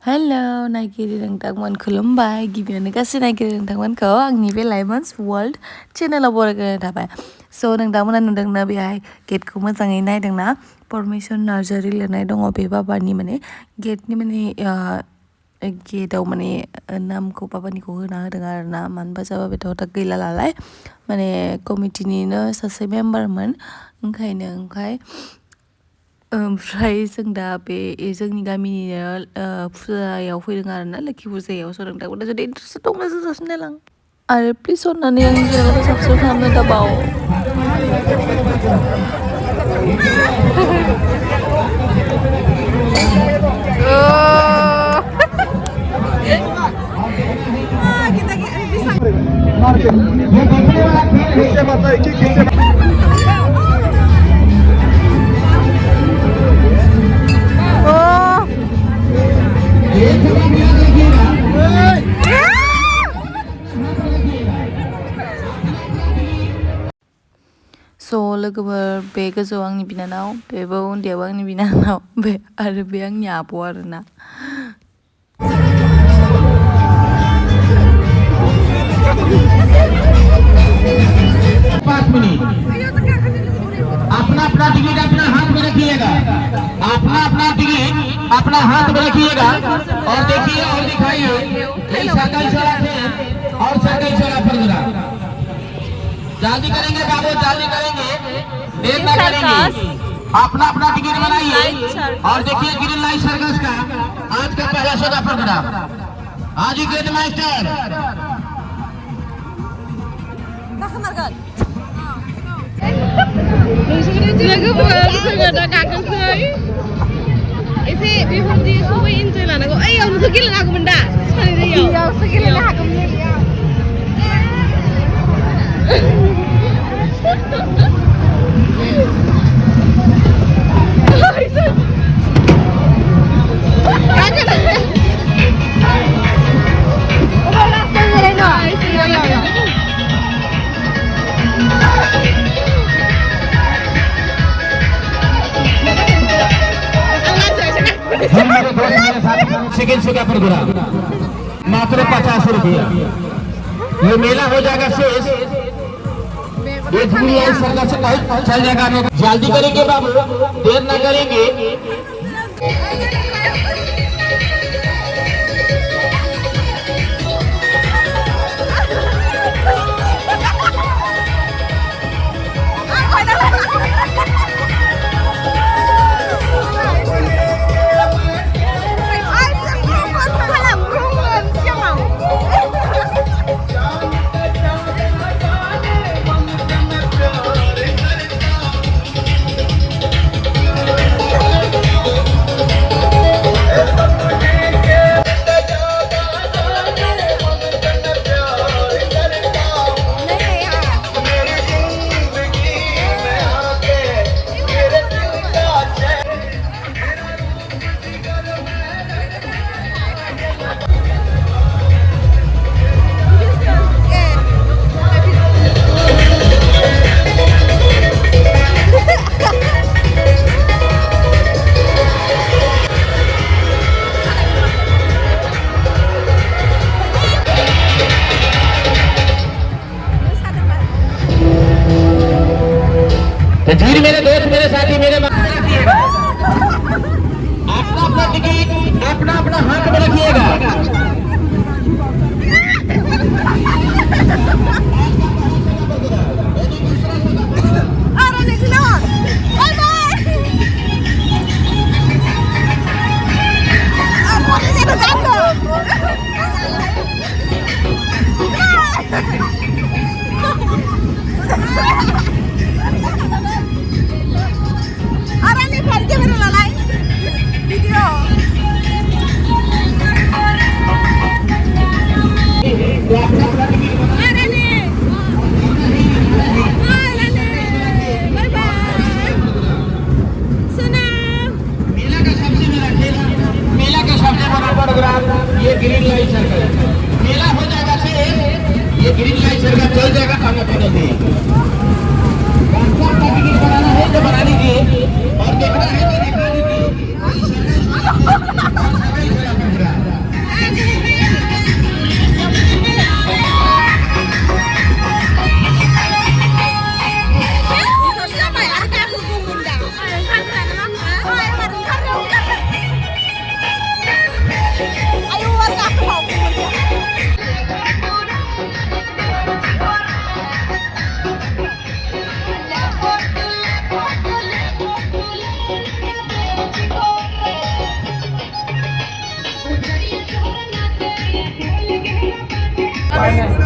Hello, naikiri nonton खुलुमबाय गिबियावनो गासै नायगिरि नोंथांमोनखौ आंनि बे लाइमोन्स वर्ल्ड चेनेलाव बरायग्रोनाय थाबाय स' नोंथांमोना नुदोंना बेहाय गेटखौ मोजाङै नायदोंना परमिसन नार्जारि लिरनाय दङ बे बाबानि माने गेटनि माने गेटआव माने नामखौ बाबानिखौ होना होदों आरो ना मानो होनबा जाबा बेथ' दा गैला नालाय माने कमिटिनिनो सासे मेम्बारमोन ओमफ्राय जों दा बे जोंनि गामिनिनो फुजायाव फैदों आरो ना लोखि फुजायाव स' नोंथांमोना जुदि इन्टारेस्टेड दंब्ला जों साबसिन नायलां आरो प्लिज अननानै आंनि चेनेलखौ साबस्क्राइब खालामनो दाबाव स' लोगोफोर बे गोजौआव आंनि बिनानाव बेबो उन्दैयाबो आंनि बिनानाव बे आरो बे आंनि आब' आरोना अपना अपना टिकट अपना हाथ में रखिएगा अपना अपना टिकट अपना हाथ में रखिएगा और देखिए और दिखाइए ऐसा कैसा और कैसा प्रोग्राम जल्दी करेंगे बाबू जल्दी करेंगे देर ना करेंगे अपना अपना टिकट बनाइए और देखिए ग्रीन लाइट सर्कस का आज का पहला शो का प्रोग्राम आज ही गेट मास्टर लोगोफोर जोङो दा गाखोसै एसे बेफोरबायदिखौबो इन्जय लानांगौ ओइयावनोसो गेलेनो हागौमोन दा सानै दैयावसो गेलेनो हागौमोन सेकेंड शो का प्रोग्राम मात्र 50 रुपया ये मेला हो जाएगा शेष ये पूरी सरकार से चल जाएगा जल्दी करेंगे बाबू देर ना करेंगे जी मेरे दोस्त मेरे साथी मेरे अपना अपना टिकट अपना अपना हाथ में रखिएगा ये ग्रीन लाइट सर्कल मेला हो जाएगा शेष ये ग्रीन लाइट सर्कल चल जाएगा खाना पीने से बनाना है तो बना लीजिए और देखना है तो दिखा दीजिए Guys,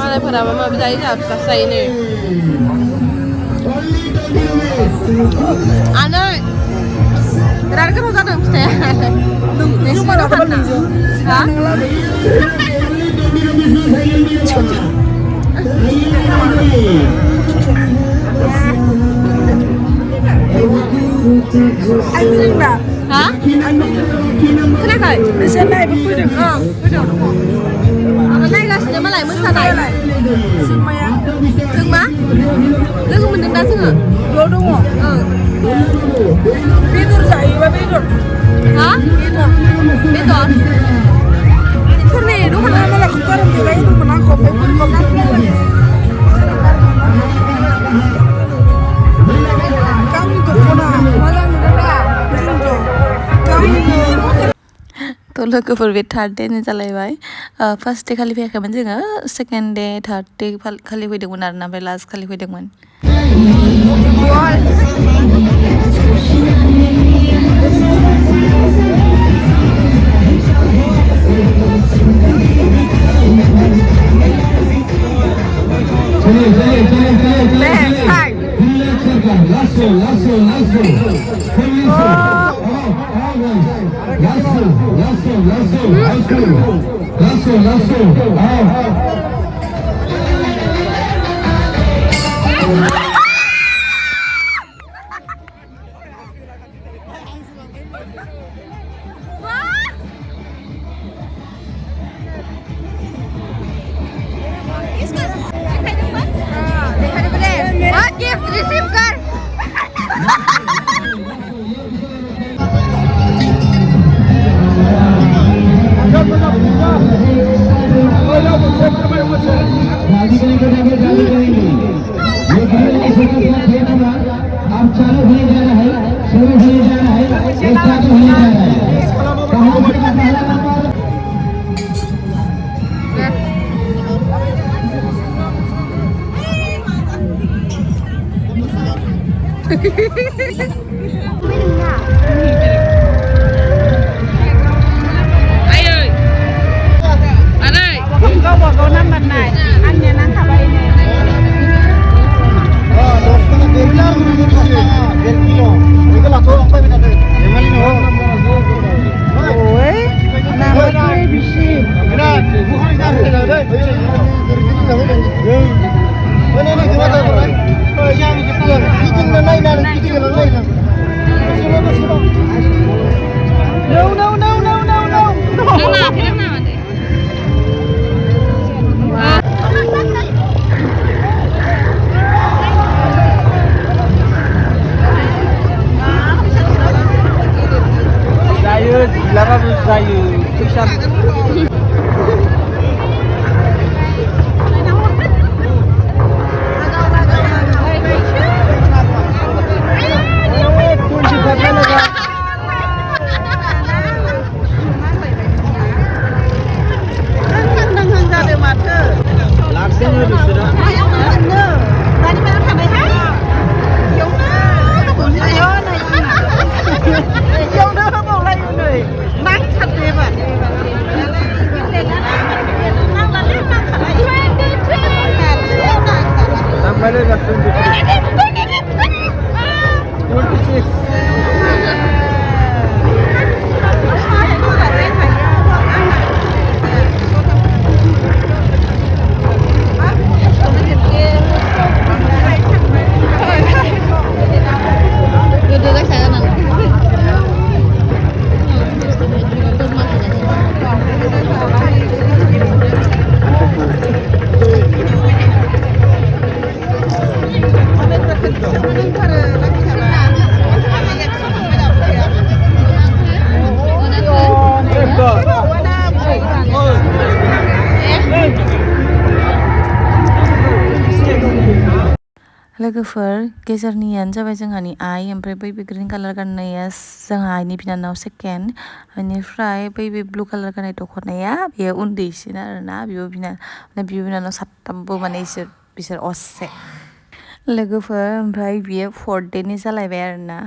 मालायफोराबो माबा जायो जोंहा फिथासो जायो नै आनै बिराद गोथाव जादों फिथाया नोंसिनि दखाना हा हा खोनायाखै नोंसोर नायबो फैदों फैदों माबा नायगासिनो मालाय मोसानाय जों मा लोगो मोनदों दा जोङो बेयाव दङ बेदर जायोबा बेदर हा बेदर सोरनि दखाना मालाय खुखार मोनबाय दंमोन आंखौ गावनि दख'ना मोजां मोनदों थ' लोगोफोर बे थार्ड डेनि जालायबाय फार्स्ट डे खालि फैयाखैमोन जोङो सेकेन्ड डे थार्ड डे खालि फैदोंमोन आरोना ओमफ्राय लास्ट खालि फैदोंमोन गिफ्ट रिसीव कर अब चालू होने जा रहा है शुरू होने जा रहा है स्टार्ट होने जा रहा है पहला number Ai ơi. Anh ơi. Câu bỏ câu năm mặt này. Anh nhà năng thả bay này. Film nào anh? Zayu, lama Zayu, tulisan. Number 26. Duduk ke sana. लोगोफोर गेजेरनियानो जाबाय जोंहानि आइ ओमफ्राय बै ग्रिन कालार गाननाया जोंहा आइनि बिनानाव सेकेन्ड बेनिफ्राय बै blue colour गाननाय दख'नाया बेयो उन्दैसिन आरोना बिब' बिनानाव साथामबो माने बिसोर असे लोगोफोर ओमफ्राय बियो 4th डेनि जालायबाय आरोना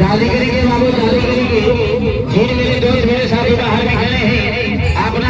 जाली करेंगे बाबू जाली करेंगे जिन मेरे दोस्त मेरे साथी बाहर में खड़े हैं अपना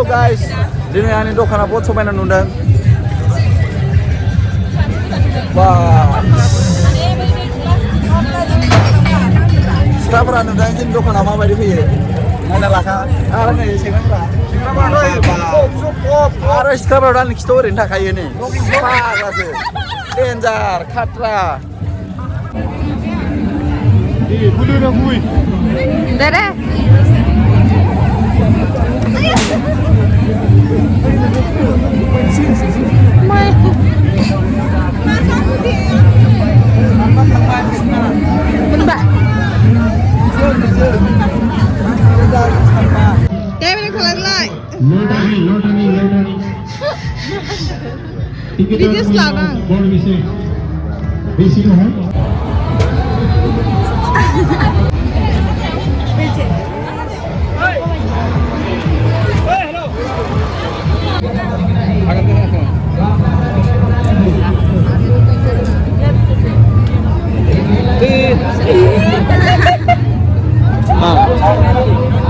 guys, दिनै आंनि दखाना बहुत समायना नुदों। Wah, सिख्लाफोरा नुदों जोंनि दखाना माबायदि फैयो। नायना लाखा आरो नै सेंग्राफोरा आरो सिख्लाफोरा आंनि खिथाव ओरैनो थाखायो नै फाग्लासो डेन्जार खाट्रा Dere. Kayak ini kelar lagi. Video sekarang.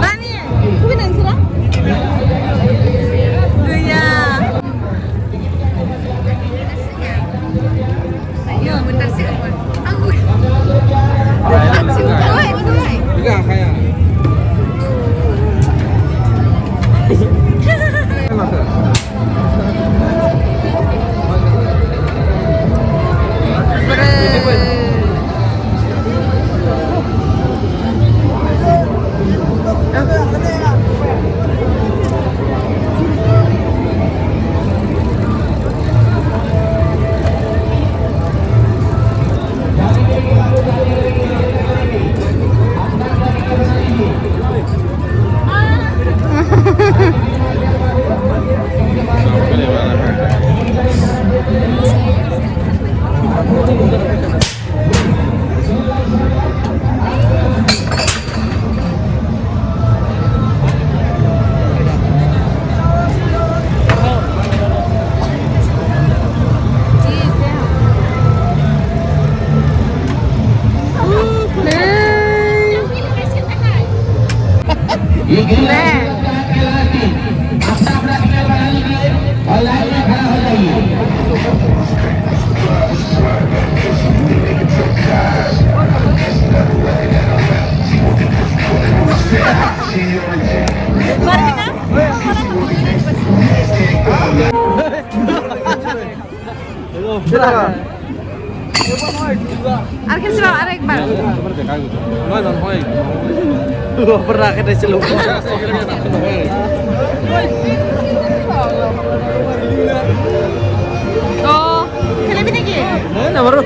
Mani, kau bilang sih? Iya. Ayo, bentar sih kamu. Aku. Enggak kayak Arke sih mau arek bang. pernah kena celup. Oh, film ini gini. Mana baru?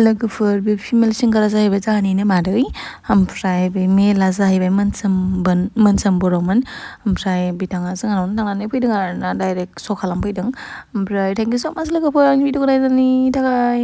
लोगोफोर बे female सिंगारा जाहैबाय जोंहानिनो मादै ओमफ्राय बे मेला जाहैबाय मोनसोम बर'मोन ओमफ्राय बिथाङा जोंहानावनो थांनानै फैदों आरोना डाइरेक्ट श' खालामफैदों ओमफ्राय थेंक इउ स' माच लोगोफोर आंनि भिडिअखौ नायनायनि थाखाय